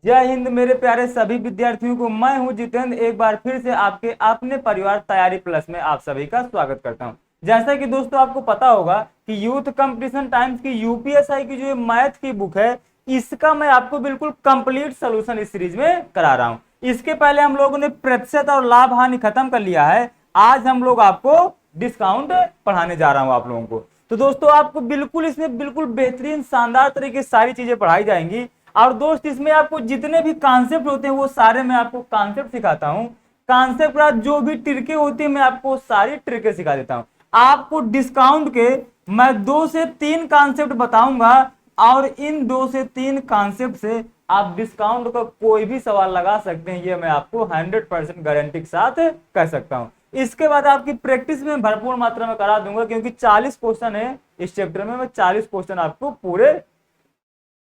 जय हिंद मेरे प्यारे सभी विद्यार्थियों को, मैं हूं जितेंद्र। एक बार फिर से आपके अपने परिवार तैयारी प्लस में आप सभी का स्वागत करता हूं। जैसा कि दोस्तों आपको पता होगा कि यूथ कंपटीशन टाइम्स की यूपीएसआई की जो मैथ की बुक है, इसका मैं आपको बिल्कुल कंप्लीट सोल्यूशन इस सीरीज में करा रहा हूं। इसके पहले हम लोगों ने प्रतिशत और लाभ हानि खत्म कर लिया है। आज हम लोग आपको डिस्काउंट पढ़ाने जा रहा हूं आप लोगों को। तो दोस्तों आपको बिल्कुल इसमें बिल्कुल बेहतरीन शानदार तरीके से सारी चीजें पढ़ाई जाएंगी। और दोस्त इसमें आपको जितने भी कॉन्सेप्ट होते हैं वो सारे मैं आपको कॉन्सेप्ट सिखाता हूं। कॉन्सेप्ट का जो भी ट्रिकें होती है मैं आपको सारी ट्रिकें सिखा देता हूं। आपको डिस्काउंट के मैं 2 से 3 कॉन्सेप्ट बताऊंगा और इन 2 से 3 कॉन्सेप्ट से आप डिस्काउंट का कोई भी सवाल लगा सकते हैं। ये मैं आपको 100% गारंटी के साथ कह सकता हूं। इसके बाद आपकी प्रैक्टिस में भरपूर मात्रा में करा दूंगा, क्योंकि 40 क्वेश्चन है इस चैप्टर में। मैं 40 क्वेश्चन आपको पूरे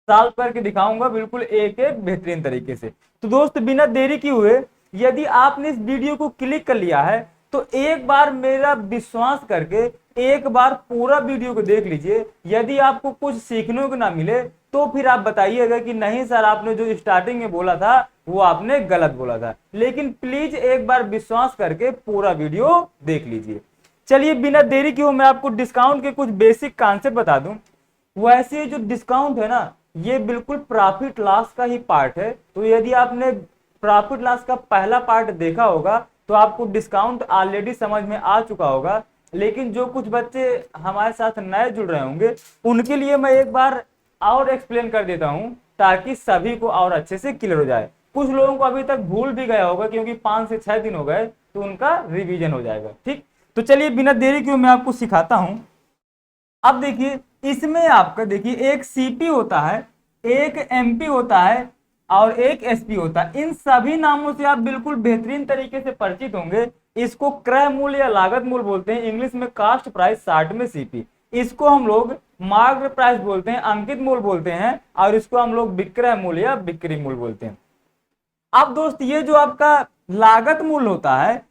सॉल्व करके दिखाऊंगा, बिल्कुल एक एक बेहतरीन तरीके से। तो दोस्त बिना देरी किए हुए, यदि आपने इस वीडियो को क्लिक कर लिया है तो एक बार मेरा विश्वास करके एक बार पूरा वीडियो को देख लीजिए। यदि आपको कुछ सीखने को ना मिले तो फिर आप बताइएगा कि नहीं सर, आपने जो स्टार्टिंग में बोला था वो आपने गलत बोला था। लेकिन प्लीज एक बार विश्वास करके पूरा वीडियो देख लीजिए। चलिए बिना देरी किए मैं आपको डिस्काउंट के कुछ बेसिक कॉन्सेप्ट बता दूं। वैसे जो डिस्काउंट है ना, ये बिल्कुल प्रॉफिट लॉस का ही पार्ट है। तो यदि आपने प्रॉफिट लॉस का पहला पार्ट देखा होगा तो आपको डिस्काउंट ऑलरेडी समझ में आ चुका होगा। लेकिन जो कुछ बच्चे हमारे साथ नए जुड़ रहे होंगे उनके लिए मैं एक बार और एक्सप्लेन कर देता हूं, ताकि सभी को और अच्छे से क्लियर हो जाए। कुछ लोगों को अभी तक भूल भी गया होगा, क्योंकि 5 से 6 दिन हो गए, तो उनका रिवीजन हो जाएगा। ठीक, तो चलिए बिना देरी के मैं आपको सिखाता हूं। अब देखिए इसमें आपका देखिए एक सीपी होता है, एक एमपी होता है और एक एसपी होता है। इन सभी नामों से आप बिल्कुल बेहतरीन तरीके से परिचित होंगे। इसको क्रय मूल्य या लागत मूल्य बोलते हैं, इंग्लिश में कास्ट प्राइस, शॉर्ट में सीपी। इसको हम लोग मार्केट प्राइस बोलते हैं, अंकित मूल्य बोलते हैं, और इसको हम लोग विक्रय मूल्य या बिक्री मूल्य बोलते हैं। अब दोस्त ये जो आपका लागत मूल्य होता है,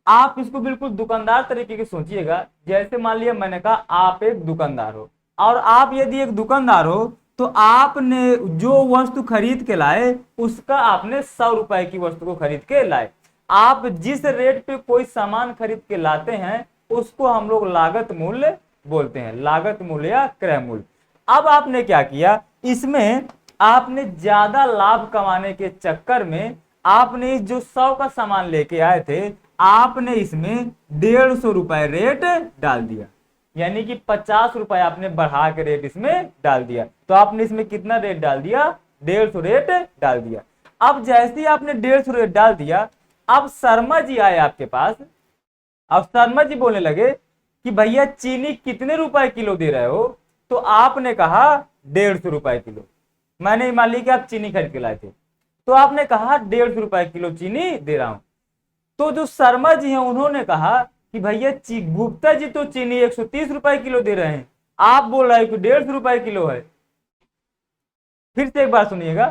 आप इसको बिल्कुल दुकानदार तरीके की सोचिएगा। जैसे मान लिया मैंने कहा आप एक दुकानदार हो, और आप यदि एक दुकानदार हो तो आपने जो वस्तु खरीद के लाए उसका आपने 100 रुपए की वस्तु को खरीद के लाए। आप जिस रेट पे कोई सामान खरीद के लाते हैं उसको हम लोग लागत मूल्य बोलते हैं, लागत मूल्य या क्रय मूल्य। अब आपने क्या किया, इसमें आपने ज्यादा लाभ कमाने के चक्कर में आपने जो 100 का सामान लेके आए थे, आपने इसमें 150 रुपए रेट डाल दिया। यानी कि 50 रुपए आपने बढ़ा के रेट इसमें डाल दिया। तो आपने इसमें कितना रेट डाल दिया, 150 रेट डाल दिया। अब जैसे ही आपने 150 रेट डाल दिया, अब शर्मा जी आए आपके पास। अब शर्मा जी बोलने लगे कि भैया चीनी कितने रुपए किलो दे रहे हो? तो आपने कहा 150 रुपए किलो। मैंने मान ली कि आप चीनी खरीद के लाए थे, तो आपने कहा 150 रुपए किलो चीनी दे रहा हूं। तो जो शर्मा जी हैं उन्होंने कहा कि भैया गुप्ता जी तो चीनी 130 रुपए किलो दे रहे हैं, आप बोल रहे हैं कि 150 रुपए किलो है। फिर से एक बार सुनिएगा,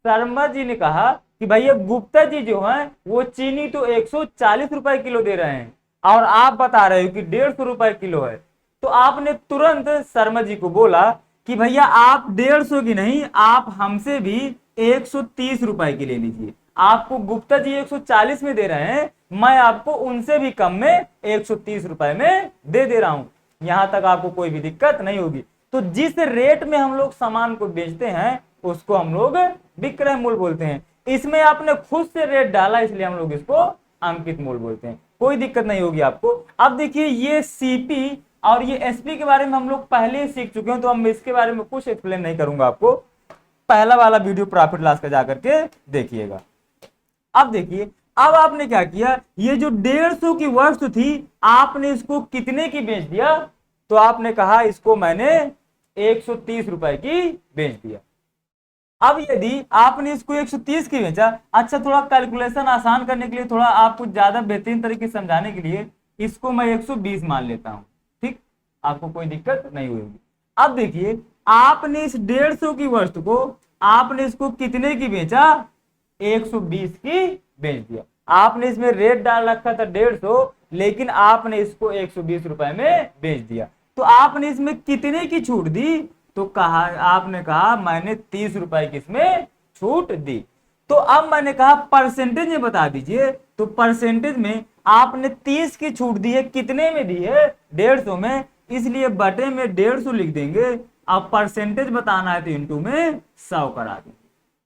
शर्मा जी ने कहा कि भैया गुप्ता जी जो हैं वो चीनी तो 140 रुपए किलो दे रहे हैं, और आप बता रहे हो कि 150 रुपए किलो है। तो आपने तुरंत शर्मा जी को बोला कि भैया आप 150 की नहीं, आप हमसे भी 130 रुपए की ले लीजिए। आपको गुप्ता जी 140 में दे रहे हैं, मैं आपको उनसे भी कम में 130 रुपए में दे रहा हूं। यहां तक आपको कोई भी दिक्कत नहीं होगी। तो जिस रेट में हम लोग सामान को बेचते हैं उसको हम लोग विक्रय मूल्य बोलते हैं। इसमें आपने खुद से रेट डाला, इसलिए हम लोग इसको अंकित मूल्य बोलते हैं। कोई दिक्कत नहीं होगी आपको। अब देखिए ये सीपी और ये एसपी के बारे में हम लोग पहले ही सीख चुके हैं, तो हम इसके बारे में कुछ एक्सप्लेन नहीं करूंगा आपको। पहला वाला वीडियो प्रॉफिट लॉस का जाकर के देखिएगा। अब देखिए, अब आपने क्या किया, ये जो 150 की वस्तु थी आपने इसको कितने की बेच दिया? तो आपने कहा इसको मैंने 130 रुपए की बेच दिया। अब यदि आपने इसको 130 की बेचा, अच्छा थोड़ा कैलकुलेशन आसान करने के लिए, थोड़ा आपको ज्यादा बेहतरीन तरीके से समझाने के लिए इसको मैं 120 मान लेता हूं। ठीक, आपको कोई दिक्कत नहीं होगी। अब देखिए आपने इस 150 की वस्तु को आपने इसको कितने की बेचा? 120 की बेच दिया। आपने इसमें रेट डाल रखा था 150, लेकिन आपने इसको 120 रुपए में बेच दिया। तो आपने इसमें कितने की छूट दी? तो कहा, आपने कहा मैंने 30 रुपए की इसमें छूट दी। तो अब मैंने कहा परसेंटेज में बता दीजिए, तो परसेंटेज में आपने 30 की छूट दी है, कितने में दी है? 150 में, इसलिए बटे में 150 लिख देंगे। अब परसेंटेज बताना है तो इंटू में 100 करा देंगे।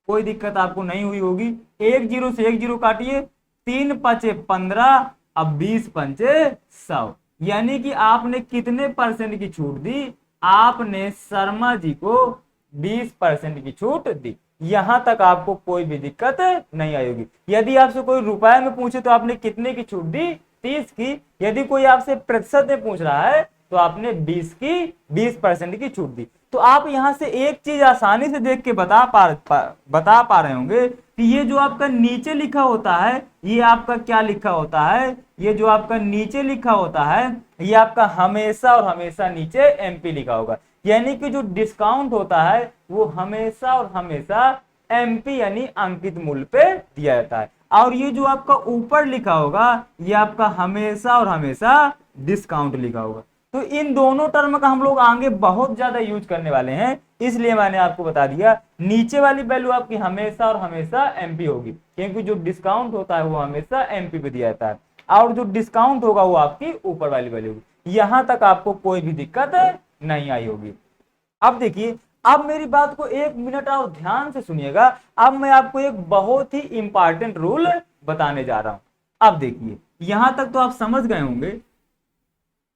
कोई दिक्कत आपको नहीं हुई होगी। एक जीरो से एक जीरो काटिए, 3 पचे 15, अब 20 पंचे 100, यानी कि आपने कितने परसेंट की छूट दी? आपने शर्मा जी को 20% की छूट दी। यहां तक आपको कोई भी दिक्कत नहीं आएगी। यदि आपसे कोई रुपए में पूछे तो आपने कितने की छूट दी? 30 की। यदि कोई आपसे प्रतिशत में पूछ रहा है तो आपने 20% की छूट दी। तो आप यहां से एक चीज आसानी से देख के बता पा रहे होंगे कि ये जो आपका नीचे लिखा होता है, ये आपका क्या लिखा होता है? ये जो आपका नीचे लिखा होता है, ये आपका हमेशा और हमेशा नीचे एमपी लिखा होगा। यानी कि जो डिस्काउंट होता है वो हमेशा और हमेशा एमपी यानी अंकित मूल्य पे दिया जाता है। और ये जो आपका ऊपर लिखा होगा, ये आपका हमेशा और हमेशा डिस्काउंट लिखा होगा। तो इन दोनों टर्म का हम लोग आगे बहुत ज्यादा यूज करने वाले हैं, इसलिए मैंने आपको बता दिया नीचे वाली वैल्यू आपकी हमेशा और हमेशा एमपी होगी, क्योंकि जो डिस्काउंट होता है वो हमेशा एमपी पे दिया जाता है, और जो डिस्काउंट होगा वो आपकी ऊपर वाली वैल्यू होगी। यहां तक आपको कोई भी दिक्कत नहीं आई होगी। अब देखिए, अब मेरी बात को 1 मिनट और ध्यान से सुनिएगा। अब मैं आपको एक बहुत ही इंपॉर्टेंट रूल बताने जा रहा हूं। अब देखिए, यहां तक तो आप समझ गए होंगे।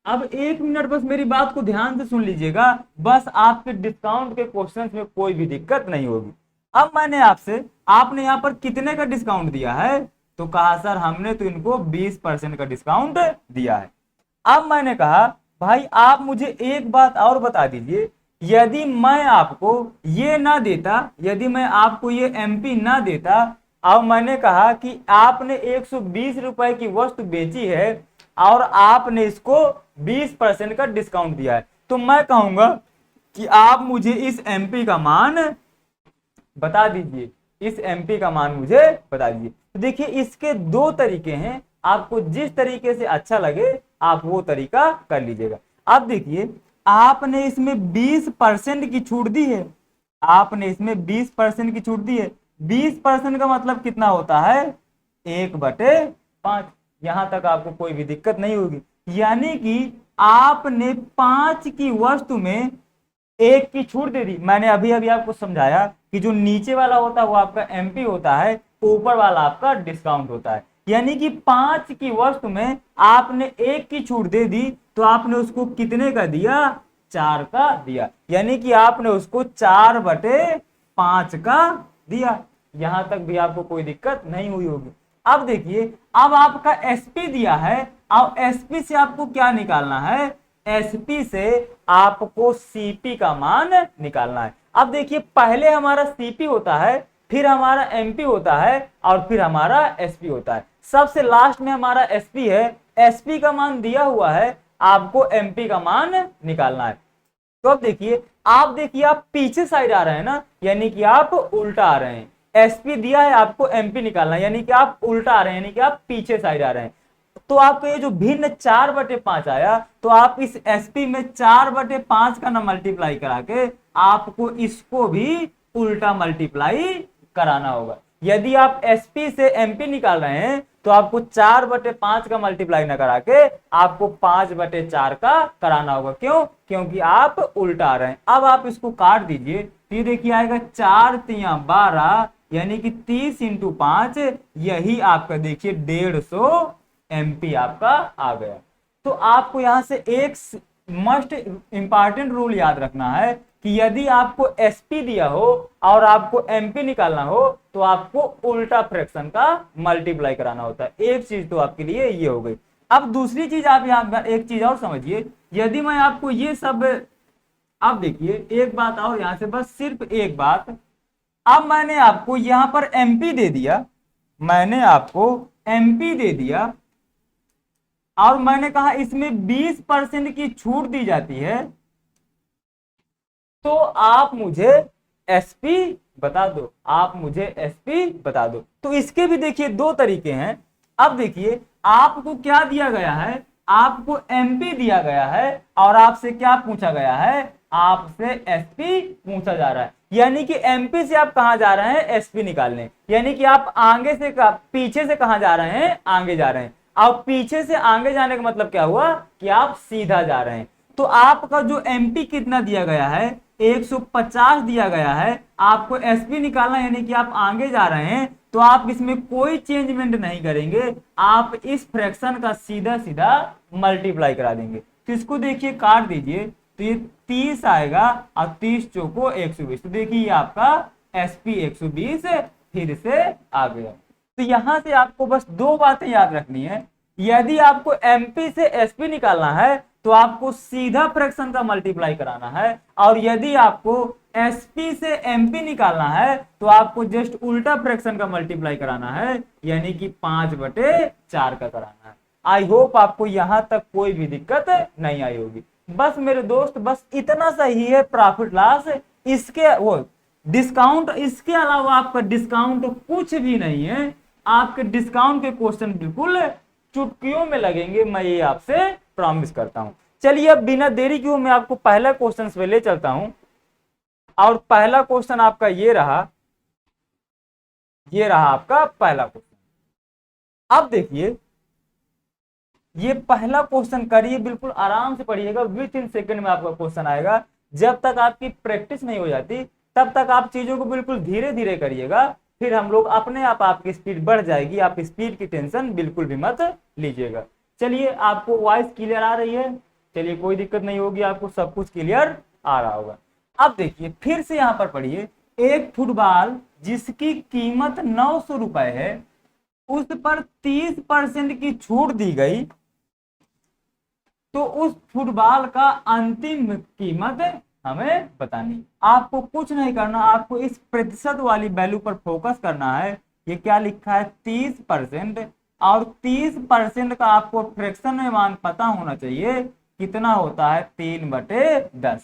अब 1 मिनट बस मेरी बात को ध्यान से सुन लीजिएगा, बस आपके डिस्काउंट के क्वेश्चंस में कोई भी दिक्कत नहीं होगी। अब मैंने आपने यहाँ पर कितने का डिस्काउंट दिया है? तो कहा सर हमने तो इनको 20% का डिस्काउंट दिया है। अब मैंने कहा भाई आप मुझे एक बात और बता दीजिए, यदि मैं आपको ये ना देता, यदि मैं आपको ये एमपी ना देता, अब मैंने कहा कि आपने 120 रुपए की वस्तु बेची है और आपने इसको 20% का डिस्काउंट दिया है, तो मैं कहूंगा कि आप मुझे इस एमपी का मान बता दीजिए, इस एमपी का मान मुझे बता दीजिए। तो देखिए, इसके दो तरीके हैं, आपको जिस तरीके से अच्छा लगे आप वो तरीका कर लीजिएगा। अब देखिए, आपने इसमें 20% की छूट दी है, आपने इसमें 20% की छूट दी है। 20% का मतलब कितना होता है? 1/5। यहां तक आपको कोई भी दिक्कत नहीं होगी। यानी कि आपने 5 की वस्तु में 1 की छूट दे दी। मैंने अभी अभी आपको समझाया कि जो नीचे वाला होता है वो आपका एमपी होता है, ऊपर वाला आपका डिस्काउंट होता है। यानी कि 5 की वस्तु में आपने 1 की छूट दे दी, तो आपने उसको कितने का दिया? 4 का दिया। यानी कि आपने उसको 4/5 का दिया। यहां तक भी आपको कोई दिक्कत नहीं हुई होगी। अब देखिए, अब आपका एसपी दिया है, अब एसपी से आपको क्या निकालना है? एसपी से आपको सीपी का मान निकालना है। अब देखिए, पहले हमारा सीपी होता है, फिर हमारा एमपी होता है, और फिर हमारा एसपी होता है। सबसे लास्ट में हमारा एसपी है। एसपी का मान दिया हुआ है, आपको एमपी का मान निकालना है। तो अब देखिए, आप पीछे साइड आ रहे हैं ना, यानी कि आप उल्टा आ रहे हैं। एसपी दिया है, आपको एमपी निकालना है, यानी कि आप उल्टा आ रहे हैं, यानी कि आप पीछे साइड आ रहे हैं। तो आपको ये जो भिन्न 4/5 आया, तो आप इस एसपी में 4/5 का ना मल्टीप्लाई करा के आपको इसको भी उल्टा मल्टीप्लाई कराना होगा। यदि आप एसपी से एमपी निकाल रहे हैं तो आपको 4/5 का मल्टीप्लाई ना करा के आपको 5/4 का कराना होगा। क्यों? क्योंकि आप उल्टा आ रहे हैं। अब आप इसको काट दीजिए, तो ये देखिए आएगा 4 तिया 12, यानी कि 30 × 5, यही आपका देखिए 150 एमपी आपका आ गया। तो आपको यहां से एक मस्ट इंपॉर्टेंट रूल याद रखना है कि यदि आपको एसपी दिया हो और आपको एमपी निकालना हो तो आपको उल्टा फ्रैक्शन का मल्टीप्लाई कराना होता है। एक चीज तो आपके लिए ये हो गई। अब दूसरी चीज आप यहां एक चीज और समझिए, यदि मैं आपको ये सब, अब देखिए एक बात और यहां से, बस सिर्फ एक बात, अब मैंने आपको यहां पर एमपी दे दिया, मैंने आपको एमपी दे दिया और मैंने कहा इसमें 20% की छूट दी जाती है, तो आप मुझे एसपी बता दो, आप मुझे एसपी बता दो। तो इसके भी देखिए दो तरीके हैं। अब देखिए, आपको क्या दिया गया है? आपको एमपी दिया गया है और आपसे क्या पूछा गया है? आपसे एसपी पूछा जा रहा है। यानी कि एमपी से आप कहां जा रहे हैं, एसपी निकालने, यानी कि आप आगे से पीछे से कहां जा रहे हैं, आगे जा रहे हैं। अब पीछे से आगे जाने का मतलब क्या हुआ कि आप सीधा जा रहे हैं। तो आपका जो एमपी कितना दिया गया है, 150 दिया गया है, आपको एसपी निकालना, यानी कि आप आगे जा रहे हैं, तो आप इसमें कोई चेंजमेंट नहीं करेंगे, आप इस फ्रैक्शन का सीधा सीधा मल्टीप्लाई करा देंगे। तो इसको देखिए काट दीजिए, तो ये 30 आएगा और 30 चौको 120, तो देखिए ये आपका एसपी 120 फिर से आ गया। तो यहां से आपको बस दो बातें याद रखनी है, यदि आपको एमपी से एसपी निकालना है तो आपको सीधा फ्रैक्शन का मल्टीप्लाई कराना है, और यदि आपको एसपी से एमपी निकालना है तो आपको जस्ट उल्टा फ्रैक्शन का मल्टीप्लाई कराना है, यानी कि 5/4 का कराना है। आई होप आपको यहां तक कोई भी दिक्कत नहीं आई होगी। बस मेरे दोस्त बस इतना सा ही है प्रॉफिट लॉस, इसके वो डिस्काउंट, इसके अलावा आपका डिस्काउंट कुछ भी नहीं है। आपके डिस्काउंट के क्वेश्चन बिल्कुल चुटकियों में लगेंगे, मैं ये आपसे प्रॉमिस करता हूं। चलिए अब बिना देरी किए मैं आपको पहला क्वेश्चन पे ले चलता हूं, और पहला क्वेश्चन आपका ये रहा आपका पहला क्वेश्चन। अब देखिए ये पहला क्वेश्चन करिए, बिल्कुल आराम से पढ़िएगा, विद इन सेकंड में आपका क्वेश्चन आएगा। जब तक आपकी प्रैक्टिस नहीं हो जाती तब तक आप चीजों को बिल्कुल धीरे धीरे करिएगा, फिर हम लोग अपने आप आपकी स्पीड बढ़ जाएगी, आप स्पीड की टेंशन बिल्कुल भी मत लीजिएगा। चलिए आपको वॉइस क्लियर आ रही है, चलिए कोई दिक्कत नहीं होगी, आपको सब कुछ क्लियर आ रहा होगा। अब देखिए फिर से यहां पर पढ़िए, एक फुटबॉल जिसकी कीमत 900 रुपए है उस पर 30% की छूट दी गई, तो उस फुटबॉल का अंतिम कीमत हमें बतानी। आपको कुछ नहीं करना, आपको इस प्रतिशत वाली वैल्यू पर फोकस करना है। ये क्या लिखा है 30%, और 30% का आपको फ्रैक्शन में मान पता होना चाहिए, कितना होता है 3/10।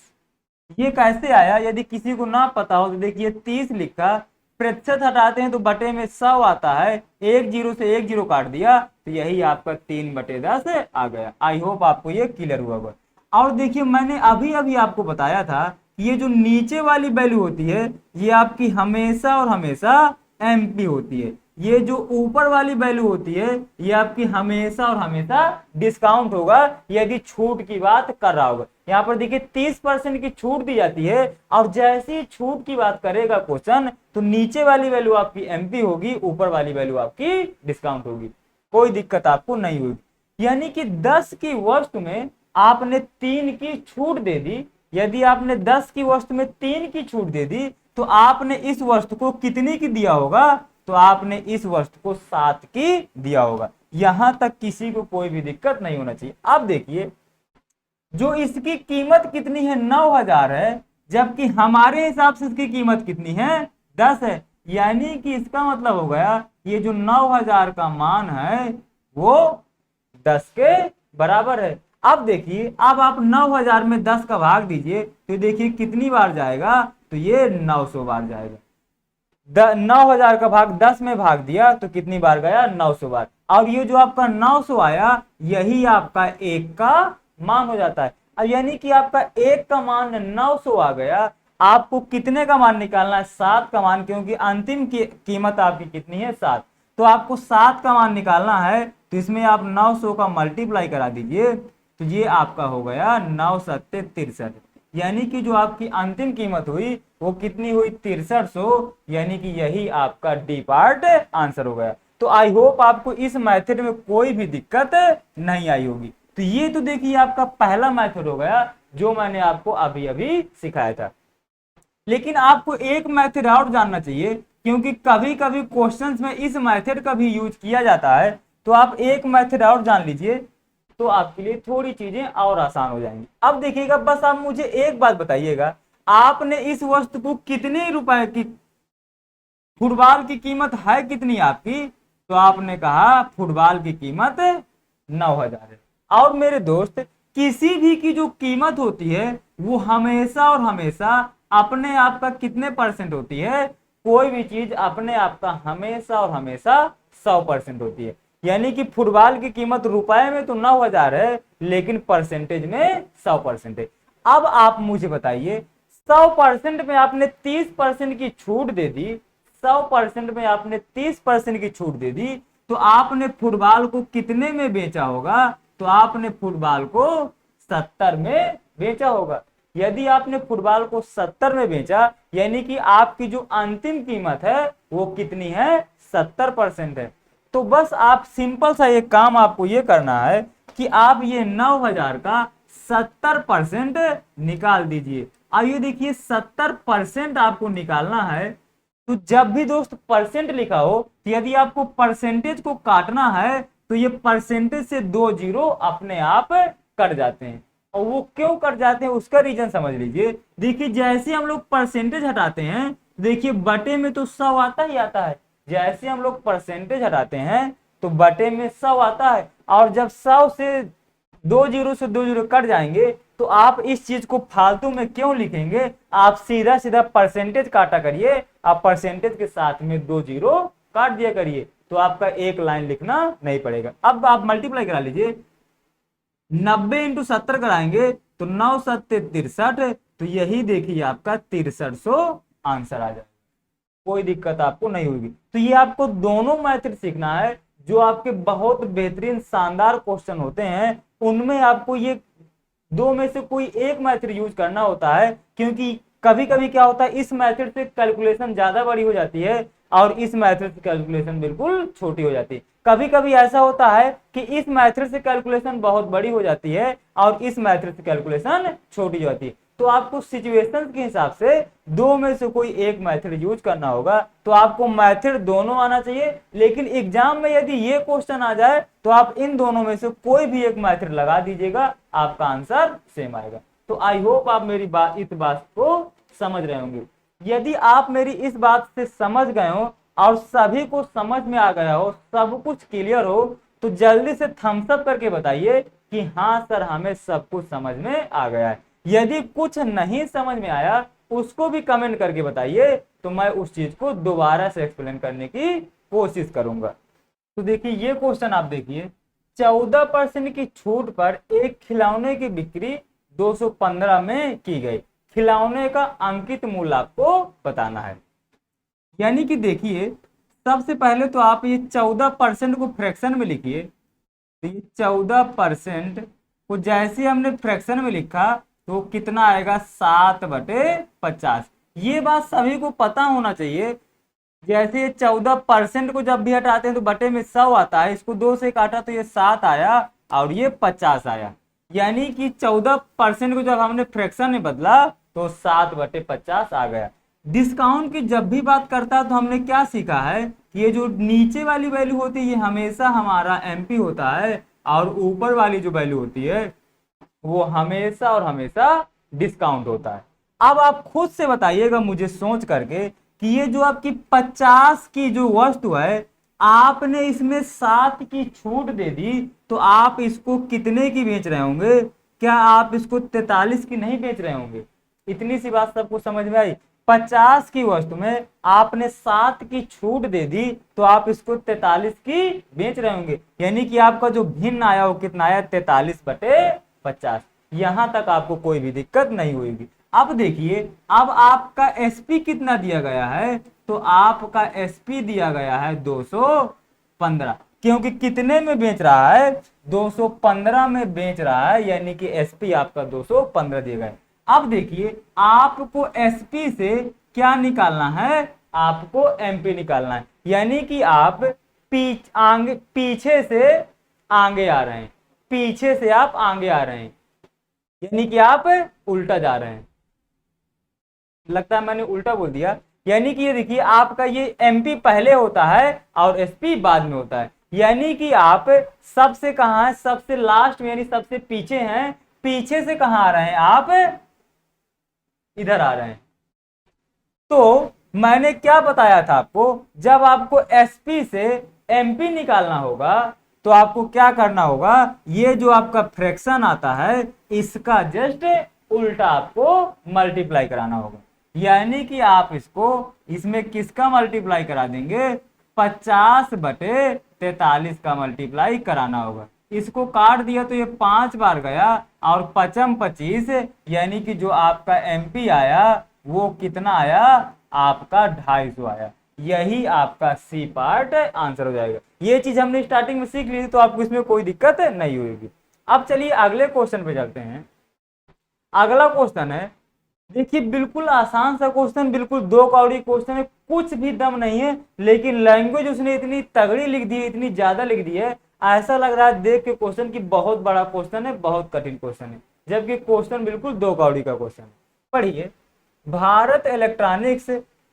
ये कैसे आया, यदि किसी को ना पता हो तो देखिए 30 लिखा, प्रतिशत हटाते हैं तो बटे में 100 आता है, एक जीरो से एक जीरो काट दिया, तो यही आपका 3/10 आ गया। आई होप आपको ये क्लियर हुआ होगा। और देखिए मैंने अभी अभी आपको बताया था कि ये जो नीचे वाली वैल्यू होती है ये आपकी हमेशा और हमेशा एमपी होती है, ये जो ऊपर वाली वैल्यू होती है ये आपकी हमेशा और हमेशा डिस्काउंट होगा, यदि छूट की बात कर रहा होगा। यहाँ पर देखिए 30% की छूट दी जाती है, और जैसे ही छूट की बात करेगा क्वेश्चन तो नीचे वाली वैल्यू आपकी एमपी होगी, ऊपर वाली वैल्यू आपकी डिस्काउंट होगी, कोई दिक्कत आपको नहीं होगी। यानी कि 10 की वस्तु में आपने 3 की छूट दे दी, यदि आपने 10 की वस्तु में 3 की छूट दे दी तो आपने इस वस्तु को कितनी की दिया होगा, तो आपने इस वस्तु को 7 की दिया होगा। यहां तक किसी को कोई भी दिक्कत नहीं होना चाहिए। अब देखिए जो इसकी कीमत कितनी है 9000 है, जबकि हमारे हिसाब से इसकी कीमत कितनी है 10 है, यानी कि इसका मतलब हो गया ये जो 9000 का मान है वो 10 के बराबर है। अब देखिए अब आप 9000 में 10 का भाग दीजिए तो देखिए कितनी बार जाएगा, तो ये 900 बार जाएगा। 9000 का भाग 10 में भाग दिया तो कितनी बार गया 900 बार, और ये जो आपका 900 आया यही आपका 1 का मान हो जाता है। अब यानी कि आपका 1 का मान 900 आ गया, आपको कितने का मान निकालना है 7 का मान, क्योंकि अंतिम की कीमत आपकी कितनी है 7, तो आपको 7 का मान निकालना है, तो इसमें आप 900 का मल्टीप्लाई करा दीजिए, तो ये आपका हो गया 9 7 63, यानी कि जो आपकी अंतिम कीमत हुई वो कितनी हुई 6300, यानी कि यही आपका डी पार्ट आंसर हो गया। तो आई होप आपको इस मेथड में कोई भी दिक्कत नहीं आई होगी। तो ये तो देखिए आपका पहला मेथड हो गया जो मैंने आपको अभी अभी सिखाया था। लेकिन आपको एक मेथड और जानना चाहिए, क्योंकि कभी कभी क्वेश्चंस में इस मेथड का भी यूज किया जाता है, तो आप एक मेथड और जान लीजिए तो आपके लिए थोड़ी चीजें और आसान हो जाएंगी। अब देखिएगा बस आप मुझे एक बात बताइएगा, आपने इस वस्तु को कितने रुपए की, फुटबॉल की कीमत है कितनी आपकी, तो आपने कहा फुटबॉल की कीमत 9000 है। और मेरे दोस्त किसी भी की जो कीमत होती है वो हमेशा और हमेशा अपने आप का कितने परसेंट होती है, कोई भी चीज अपने आप का हमेशा और हमेशा 100% होती है। यानी कि फुटबॉल की कीमत रुपए में तो 9000 है, लेकिन परसेंटेज में 100% है। अब आप मुझे बताइए 100% में आपने 30% की छूट दे दी, 100% में आपने 30% की छूट दे दी, तो आपने फुटबॉल को कितने में बेचा होगा? तो आपने फुटबॉल को 70 में बेचा होगा। यदि आपने फुटबॉल को 70 में बेचा, यानी कि आपकी जो अंतिम कीमत है वो कितनी है? 70% है। तो बस आप सिंपल सा एक काम आपको ये करना है कि आप ये 9000 का 70% निकाल दीजिए। अब ये देखिए 70% आपको निकालना है, तो जब भी दोस्त परसेंट लिखा हो, तो यदि आपको परसेंटेज को काटना है तो ये परसेंटेज से 2 जीरो अपने आप कट जाते हैं। और वो क्यों कट जाते हैं उसका रीजन समझ लीजिए। देखिए जैसे हम लोग परसेंटेज हटाते हैं, देखिए बटे में तो 100 आता ही आता है। जैसे हम लोग परसेंटेज हटाते हैं तो बटे में 100 आता है, और जब 100 से 2 जीरो से 2 जीरो कट जाएंगे तो आप इस चीज को फालतू में क्यों लिखेंगे? आप सीधा सीधा परसेंटेज काटा करिए, आप परसेंटेज के साथ में 2 जीरो काट दिया करिए, तो आपका एक लाइन लिखना नहीं पड़ेगा। अब आप मल्टीप्लाई करा लीजिए, 90 इंटू 70 कराएंगे तो 9 सत्ते 63, तो यही देखिए आपका 6300 आंसर आ जाएगा। कोई दिक्कत आपको नहीं होगी। तो ये आपको दोनों मेथड सीखना है, जो आपके बहुत बेहतरीन शानदार क्वेश्चन होते हैं उनमें आपको ये दो में से कोई एक मेथड यूज करना होता है, क्योंकि कभी कभी क्या होता है इस मेथड से कैलकुलेशन ज्यादा बड़ी हो जाती है और इस मेथड से कैलकुलेशन बिल्कुल छोटी हो जाती है। कभी कभी ऐसा होता है कि इस मेथड से कैलकुलेशन बहुत बड़ी हो जाती है और इस मेथड से कैलकुलेशन छोटी हो जाती है। तो आपको सिचुएशन के हिसाब से दो में से कोई एक मेथड यूज करना होगा। तो आपको मेथड दोनों आना चाहिए, लेकिन एग्जाम में यदि ये क्वेश्चन आ जाए तो आप इन दोनों में से कोई भी एक मेथड लगा दीजिएगा, आपका आंसर सेम आएगा। तो आई होप आप मेरी इस बात को समझ रहे होंगे। यदि आप मेरी इस बात से समझ गए हो और सभी को समझ में आ गया हो, सब कुछ क्लियर हो, तो जल्दी से थम्स अप करके बताइए कि हाँ सर हमें सब कुछ समझ में आ गया है। यदि कुछ नहीं समझ में आया उसको भी कमेंट करके बताइए, तो मैं उस चीज को दोबारा से एक्सप्लेन करने की कोशिश करूंगा। तो देखिए ये क्वेश्चन आप देखिए, 14% की छूट पर एक खिलौने की बिक्री 215 में की गई। खिलौने का अंकित मूल्य आपको बताना है। यानी कि देखिए सबसे पहले तो आप ये 14% को फ्रैक्शन में लिखिए। तो ये 14% को जैसे हमने फ्रैक्शन में लिखा तो कितना आएगा? 7/50। ये बात सभी को पता होना चाहिए। जैसे 14% को जब भी हटाते हैं तो बटे में 100 आता है, इसको 2 से काटा तो ये 7 आया और ये 50 आया। यानी कि 14% को जब हमने फ्रैक्शन में बदला तो 7/50 आ गया। डिस्काउंट की जब भी बात करता है तो हमने क्या सीखा है, ये जो नीचे वाली वैल्यू होती है ये हमेशा हमारा एमपी होता है, और ऊपर वाली जो वैल्यू होती है वो हमेशा और हमेशा डिस्काउंट होता है। अब आप खुद से बताइएगा मुझे सोच करके कि ये जो आपकी 50 की जो वस्तु है, आपने इसमें 7 की छूट दे दी, तो आप इसको कितने की बेच रहे होंगे? क्या आप इसको 43 की नहीं बेच रहे होंगे? इतनी सी बात सबको समझ में आई। 50 की वस्तु में आपने 7 की छूट दे दी, तो आप इसको 43 की बेच रहे होंगे। यानी कि आपका जो भिन्न आया वो कितना आया? 43/50। यहां तक आपको कोई भी दिक्कत नहीं होगी। अब देखिए, अब आपका एसपी कितना दिया गया है? तो आपका एसपी दिया गया है 215, क्योंकि कितने में बेच रहा है? 215 में बेच रहा है, यानी कि एसपी आपका 215 दिया गया है। अब देखिए आपको एसपी से क्या निकालना है? आपको एमपी निकालना है। यानी कि आप पीछे से आगे आ रहे हैं, पीछे से आप आगे आ रहे हैं, यानी कि आप उल्टा जा रहे हैं। लगता है मैंने उल्टा बोल दिया। यानी कि ये देखिए आपका ये एमपी पहले होता है और एसपी बाद में होता है। यानी कि आप सबसे कहां है? सबसे लास्ट में, यानी सबसे पीछे हैं। पीछे से कहां आ रहे हैं? आप इधर आ रहे हैं। तो मैंने क्या बताया था आपको, जब आपको एसपी से एमपी निकालना होगा तो आपको क्या करना होगा? ये जो आपका फ्रैक्शन आता है इसका जस्ट उल्टा आपको मल्टीप्लाई कराना होगा। यानी कि आप इसको इसमें किसका मल्टीप्लाई करा देंगे? 50/43 का मल्टीप्लाई कराना होगा। इसको काट दिया तो ये 5 बार गया और 5 25, यानी कि जो आपका एमपी आया वो कितना आया, आपका 250 आया। यही आपका सी पार्ट आंसर हो जाएगा। ये चीज हमने स्टार्टिंग में सीख ली थी तो आपको इसमें कोई दिक्कत नहीं होगी। अब चलिए अगले क्वेश्चन पे चलते हैं। अगला क्वेश्चन है, देखिए बिल्कुल आसान सा क्वेश्चन, बिल्कुल 2 कौड़ी क्वेश्चन है, कुछ भी दम नहीं है, लेकिन लैंग्वेज उसने इतनी तगड़ी लिख दी है, इतनी ज्यादा लिख दी है, ऐसा लग रहा है देख के क्वेश्चन की बहुत बड़ा क्वेश्चन है, बहुत कठिन क्वेश्चन है, जबकि क्वेश्चन बिल्कुल 2 कौड़ी का क्वेश्चन है। पढ़िए, भारत इलेक्ट्रॉनिक्स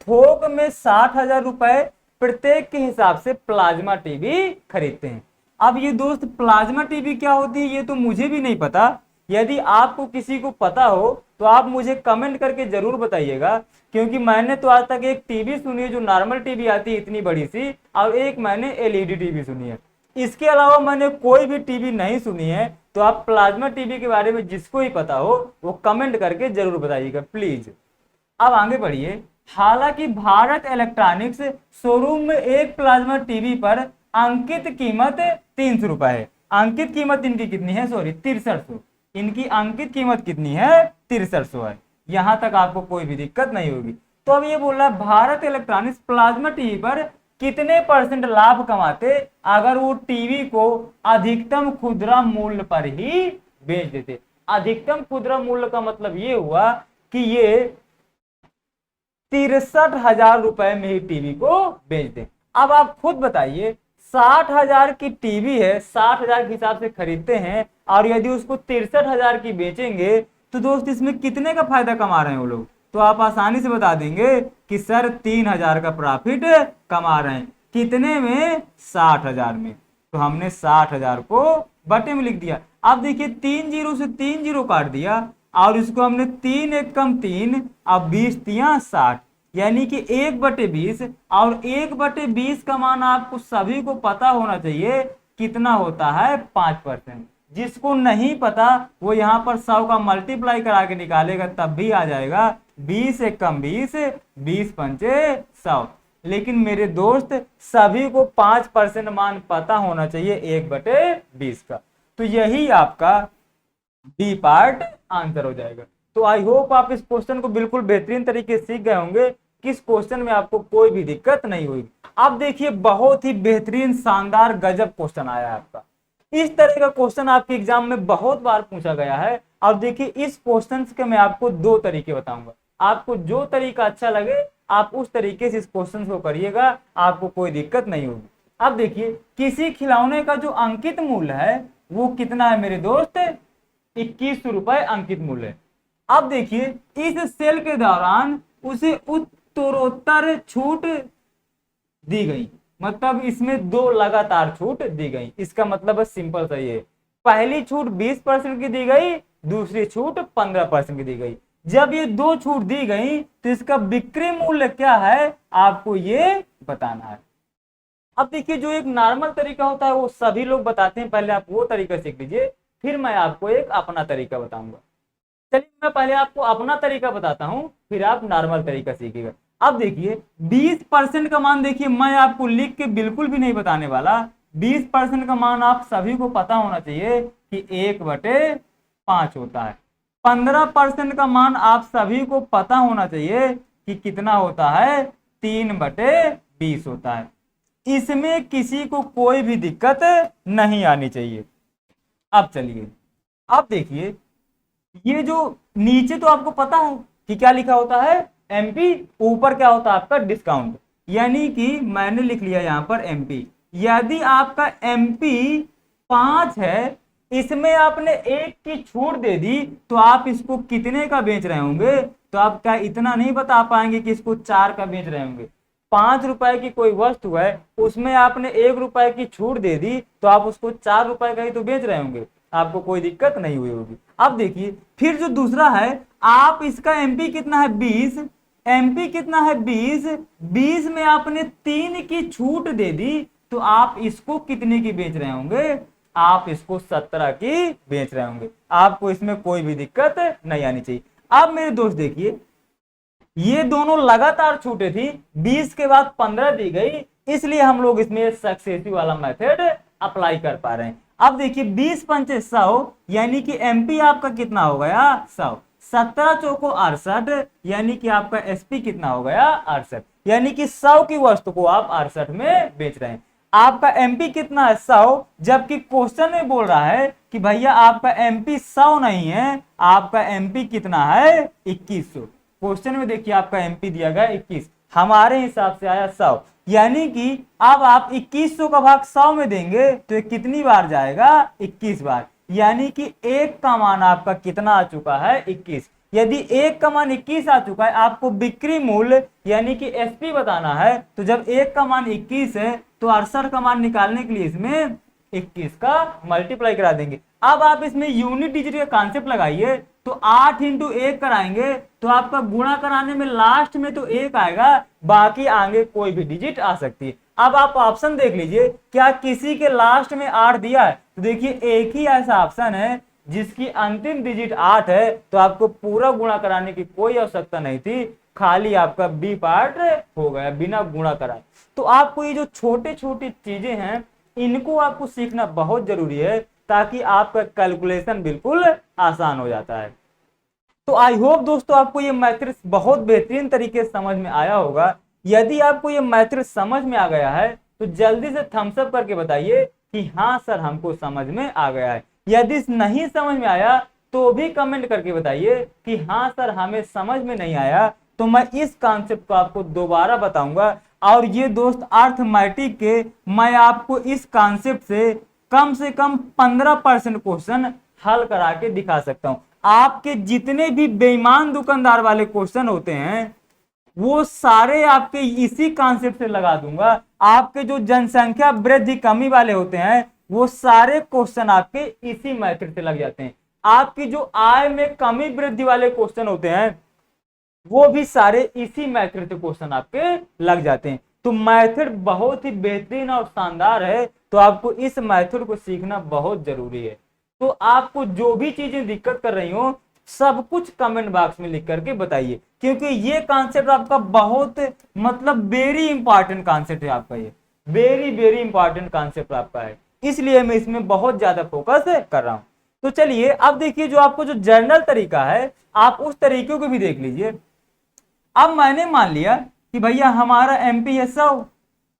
थोक में 60,000 रुपए प्रत्येक के हिसाब से प्लाज्मा टीवी खरीदते हैं। अब ये दोस्त प्लाज्मा टीवी क्या होती है ये तो मुझे भी नहीं पता। यदि आपको किसी को पता हो तो आप मुझे कमेंट करके जरूर बताइएगा, क्योंकि मैंने तो आज तक एक टीवी सुनी है जो नॉर्मल टीवी आती है इतनी बड़ी सी, और एक मैंने एलईडी टीवी सुनी है। इसके अलावा मैंने कोई भी टीवी नहीं सुनी है। तो आप प्लाज्मा टीवी के बारे में जिसको ही पता हो वो कमेंट करके जरूर बताइएगा प्लीज। अब आगे बढ़िए। हालांकि भारत इलेक्ट्रॉनिक्स शोरूम में एक प्लाज्मा टीवी पर अंकित कीमत 300 रुपए है। अंकित कीमत इनकी कितनी है, सॉरी 6300, इनकी अंकित कीमत कितनी है, 6300 है। यहां तक आपको कोई भी दिक्कत नहीं होगी। तो अब ये बोल रहा है भारत इलेक्ट्रॉनिक्स प्लाज्मा टीवी पर कितने % लाभ कमाते अगर वो टीवी को अधिकतम खुदरा मूल्य पर ही बेच देते। अधिकतम खुदरा मूल्य का मतलब ये हुआ कि ये 63,000 रुपए में ही टीवी को बेच दे। अब आप खुद बताइए, 60,000 की टीवी है, 60,000 के हिसाब से खरीदते हैं, और यदि उसको 63,000 की बेचेंगे तो दोस्त इसमें कितने का फायदा कमा रहे हैं वो लोग। तो आप आसानी से बता देंगे कि सर 3,000 का प्रॉफिट कमा रहे हैं। कितने में, 60,000 में। तो हमने 60,000 को बटे में लिख दिया। अब देखिए 3 जीरो से 3 जीरो काट दिया और इसको हमने 3 एक कम 3, अब 20 तिया 60, यानी कि 1/20, और 1/20 का मान आपको सभी को पता होना चाहिए कितना होता है, 5%। जिसको नहीं पता वो यहाँ पर 100 का मल्टीप्लाई करा के निकालेगा तब भी आ जाएगा। 20 एक कम 20, 20 पंचे 100। लेकिन मेरे दोस्त सभी को 5% मान पता होना चाहिए 1/20 का। तो यही आपका बी पार्ट आंसर हो जाएगा। तो आई होप आप इस क्वेश्चन को बिल्कुल बेहतरीन तरीके से सीख गए होंगे कि इस क्वेश्चन में आपको कोई भी दिक्कत नहीं होगी। अब देखिए बहुत ही बेहतरीन शानदार गजब क्वेश्चन आया है आपका। इस तरह का क्वेश्चन आपके एग्जाम में बहुत बार पूछा गया है। अब देखिए इस क्वेश्चन के मैं आपको 2 तरीके बताऊंगा, आपको जो तरीका अच्छा लगे आप उस तरीके से इस क्वेश्चन को करिएगा, आपको कोई दिक्कत नहीं होगी। अब देखिए किसी खिलौने का जो अंकित मूल्य है वो कितना है मेरे दोस्त, 2100 रुपए अंकित मूल्य है। अब देखिए इस सेल के दौरान उसे उत्तरोत्तर छूट दी गई, मतलब इसमें 2 लगातार छूट दी गई। इसका मतलब है सिंपल सा ये, पहली छूट 20% की दी गई, दूसरी छूट 15% की दी गई। जब ये 2 छूट दी गई तो इसका बिक्री मूल्य क्या है आपको ये बताना है। अब देखिए जो एक नॉर्मल तरीका होता है वो सभी लोग बताते हैं, पहले आप वो तरीका सीख लीजिए, फिर मैं आपको एक अपना तरीका बताऊंगा। चलिए मैं पहले आपको अपना तरीका बताता हूं, फिर आप नॉर्मल तरीका सीखिएगा। अब देखिए 20% का मान, देखिए मैं आपको लिख के बिल्कुल भी नहीं बताने वाला। 20% का मान आप सभी को पता होना चाहिए कि 1/5 होता है। 15% का मान आप सभी को पता होना चाहिए कि कितना होता है, 3/20 होता है। इसमें किसी को कोई भी दिक्कत नहीं आनी चाहिए। अब चलिए, अब देखिए ये जो नीचे तो आपको पता है कि क्या लिखा होता है, एमपी, ऊपर क्या होता है आपका डिस्काउंट, यानी कि मैंने लिख लिया यहां पर एमपी। यदि आपका एमपी 5 है, इसमें आपने 1 की छूट दे दी तो आप इसको कितने का बेच रहे होंगे, तो आप क्या इतना नहीं बता पाएंगे कि इसको 4 का बेच रहे होंगे। 5 रुपए की कोई वस्तु है, उसमें आपने 1 रुपए की छूट दे दी तो आप उसको 4 रुपए का ही तो बेच रहे होंगे, आपको कोई दिक्कत नहीं हुई होगी। अब देखिए फिर जो दूसरा है, आप इसका एमपी कितना है 20, एमपी कितना है 20, 20 में आपने 3 की छूट दे दी तो आप इसको कितने की बेच रहे होंगे, आप इसको 17 की बेच रहे होंगे। आपको इसमें कोई भी दिक्कत नहीं आनी चाहिए। अब मेरे दोस्त देखिए ये दोनों लगातार छूटे थी, 20 के बाद 15 दी गई, इसलिए हम लोग इसमें सक्सेसिव वाला मेथड अप्लाई कर पा रहे हैं। अब देखिए 20 पंचे 100, यानी कि एमपी आपका कितना हो गया 100। 17 चौको 68, यानी कि आपका एसपी कितना हो गया 68, यानी कि 100 की वस्तु को आप 68 में बेच रहे हैं। आपका एमपी कितना है 100, जबकि क्वेश्चन में बोल रहा है कि भैया आपका एमपी 100 नहीं है, आपका एमपी कितना है 2100। क्वेश्चन में देखिए आपका एमपी दिया गया 21, हमारे हिसाब से आया 100, यानी कि अब आप 2100 का भाग 100 में देंगे तो ये कितनी बार जाएगा 21 बार, यानी कि एक का मान आपका कितना आ चुका है 21। यदि एक का मान 21 आ चुका है, आपको बिक्री मूल्य यानी कि एसपी बताना है, तो जब एक का मान 21 है तो 68 का मान निकालने के लिए इसमें 21 का मल्टीप्लाई करा देंगे। अब आप इसमें यूनिट डिजिट का कॉन्सेप्ट लगाइए, तो 8 इंटू 1 कराएंगे तो आपका गुणा कराने में लास्ट में तो 1 आएगा, बाकी आगे कोई भी डिजिट आ सकती है। अब आप ऑप्शन देख लीजिए, क्या किसी के लास्ट में 8 दिया है? तो देखिए एक ही ऐसा ऑप्शन है जिसकी अंतिम डिजिट 8 है, तो आपको पूरा गुणा कराने की कोई आवश्यकता नहीं थी, खाली आपका बी पार्ट हो गया बिना गुणा कराए। तो आपको ये जो छोटे छोटे चीजें हैं इनको आपको सीखना बहुत जरूरी है, ताकि आपका कैलकुलेशन बिल्कुल आसान हो जाता है। तो आई होप दोस्तों आपको ये मैथ्स बहुत बेहतरीन तरीके से समझ में आया होगा। यदि आपको ये मैथ्स समझ में आ गया है तो जल्दी से थम्स अप करके बताइए कि हाँ सर हमको समझ में आ गया है। यदि नहीं समझ में आया तो भी कमेंट करके बताइए कि हाँ सर हमें समझ में नहीं आया, तो मैं इस कॉन्सेप्ट को आपको दोबारा बताऊंगा। और ये दोस्त अर्थमेटिक के मैं आपको इस कॉन्सेप्ट से कम 15% क्वेश्चन हल करा के दिखा सकता हूं। आपके जितने भी बेईमान दुकानदार वाले क्वेश्चन होते हैं वो सारे आपके इसी कॉन्सेप्ट से लगा दूंगा। आपके जो जनसंख्या वृद्धि कमी वाले होते हैं वो सारे क्वेश्चन आपके इसी मेथड से लग जाते हैं। आपकी जो आय में कमी वृद्धि वाले क्वेश्चन होते हैं वो भी सारे इसी मेथड से क्वेश्चन आपके लग जाते हैं। तो मेथड बहुत ही बेहतरीन और शानदार है, तो आपको इस मेथड को सीखना बहुत जरूरी है। तो आपको जो भी चीजें दिक्कत कर रही हो सब कुछ कमेंट बॉक्स में लिख करके बताइए, क्योंकि ये कॉन्सेप्ट आपका बहुत मतलब वेरी इंपॉर्टेंट कॉन्सेप्ट है आपका, ये वेरी वेरी इंपॉर्टेंट कॉन्सेप्ट आपका है, इसलिए मैं इसमें बहुत ज्यादा फोकस कर रहा हूं। तो चलिए अब देखिए जो आपको जो जर्नल तरीका है आप उस तरीके को भी देख लीजिए। अब मैंने मान लिया कि भैया हमारा एमपी है 100,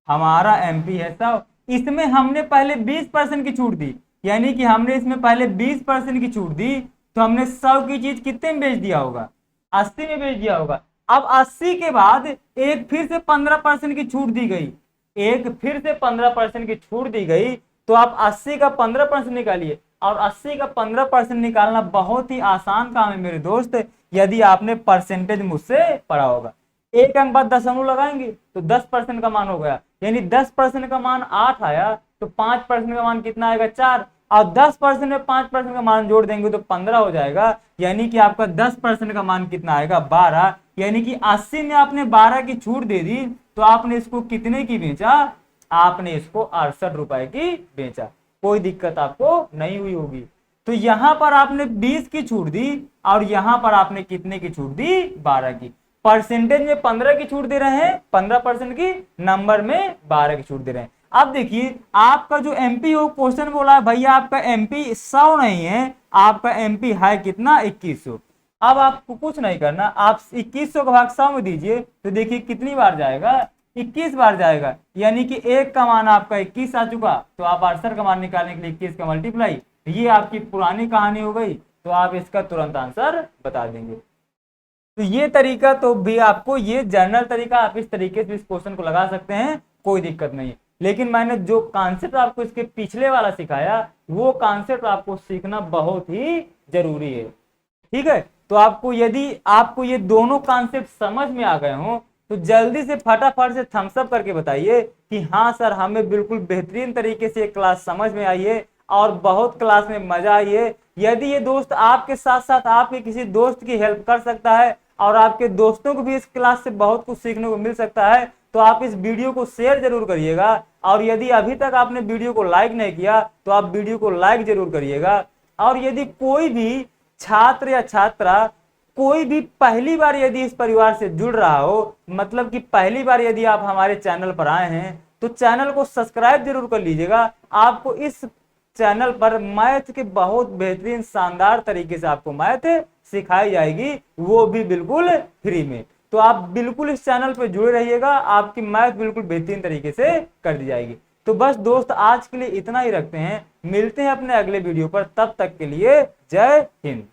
हमारा एमपी है 100, इसमें हमने पहले 20% की छूट दी, यानी कि हमने इसमें पहले 20% की छूट दी, तो हमने 100 की चीज कितने में बेच दिया होगा 80 में बेच दिया होगा। अब 80 के बाद एक फिर से 15% की छूट दी गई, एक फिर से 15% की छूट दी गई, तो आप 80 का 15% निकालिए। और 80 का 15% निकालना बहुत ही आसान काम है मेरे दोस्त, यदि आपने परसेंटेज मुझसे पढ़ा होगा। एक अंक बाद दशमलव लगाएंगे तो 10% का मान हो गया, यानी 10% का मान 8 आया, तो 5% का मान कितना आएगा 4, और 10% में 5% का मान जोड़ देंगे तो 15 हो जाएगा, यानी कि आपका 10% का मान कितना आएगा 12, यानी कि 80 में आपने 12 की छूट दे दी, तो आपने इसको कितने की बेचा, आपने इसको 68 रुपए की बेचा, कोई दिक्कत आपको नहीं हुई होगी। तो यहां पर आपने 20 की छूट दी और यहां पर आपने कितने की छूट दी 12 की। परसेंटेज में 15 की छूट दे रहे हैं 15% की, नंबर में 12 की छूट दे रहे हैं। अब देखिए आपका जो एमपी हो क्वेश्चन बोला है भैया आपका एमपी 100 नहीं है, आपका एमपी है कितना 2100। अब आपको कुछ नहीं करना, आप 2100 का भाग 100 में दीजिए, तो देखिए कितनी बार जाएगा 21 बार जाएगा, यानी कि एक का मान आपका 21 आ चुका, तो आप 68 का मान निकालने के लिए 21 का मल्टीप्लाई, ये आपकी पुरानी कहानी हो गई, तो आप इसका तुरंत आंसर बता देंगे। तो ये तरीका तो भी आपको, ये जनरल तरीका आप इस तरीके से इस क्वेश्चन को लगा सकते हैं, कोई दिक्कत नहीं है। लेकिन मैंने जो कॉन्सेप्ट आपको इसके पिछले वाला सिखाया वो कॉन्सेप्ट आपको सीखना बहुत ही जरूरी है, ठीक है। तो आपको यदि आपको ये दोनों कॉन्सेप्ट समझ में आ गए हो तो जल्दी से फटाफट से थम्स अप करके बताइए कि हाँ सर हमें बिल्कुल बेहतरीन तरीके से क्लास समझ में आई है और बहुत क्लास में मजा आई है। यदि ये दोस्त आपके साथ साथ आपके किसी दोस्त की हेल्प कर सकता है और आपके दोस्तों को भी इस क्लास से बहुत कुछ सीखने को मिल सकता है, तो आप इस वीडियो को शेयर जरूर करिएगा। और यदि अभी तक आपने वीडियो को लाइक नहीं किया तो आप वीडियो को लाइक जरूर करिएगा। और यदि कोई भी छात्र या छात्रा कोई भी पहली बार यदि इस परिवार से जुड़ रहा हो, मतलब कि पहली बार यदि आप हमारे चैनल पर आए हैं, तो चैनल को सब्सक्राइब जरूर कर लीजिएगा। आपको इस चैनल पर मैथ के बहुत बेहतरीन शानदार तरीके से आपको मैथ सिखाई जाएगी, वो भी बिल्कुल फ्री में। तो आप बिल्कुल इस चैनल पर जुड़े रहिएगा, आपकी मैथ बिल्कुल बेहतरीन तरीके से कर दी जाएगी। तो बस दोस्त आज के लिए इतना ही रखते हैं, मिलते हैं अपने अगले वीडियो पर, तब तक के लिए जय हिंद।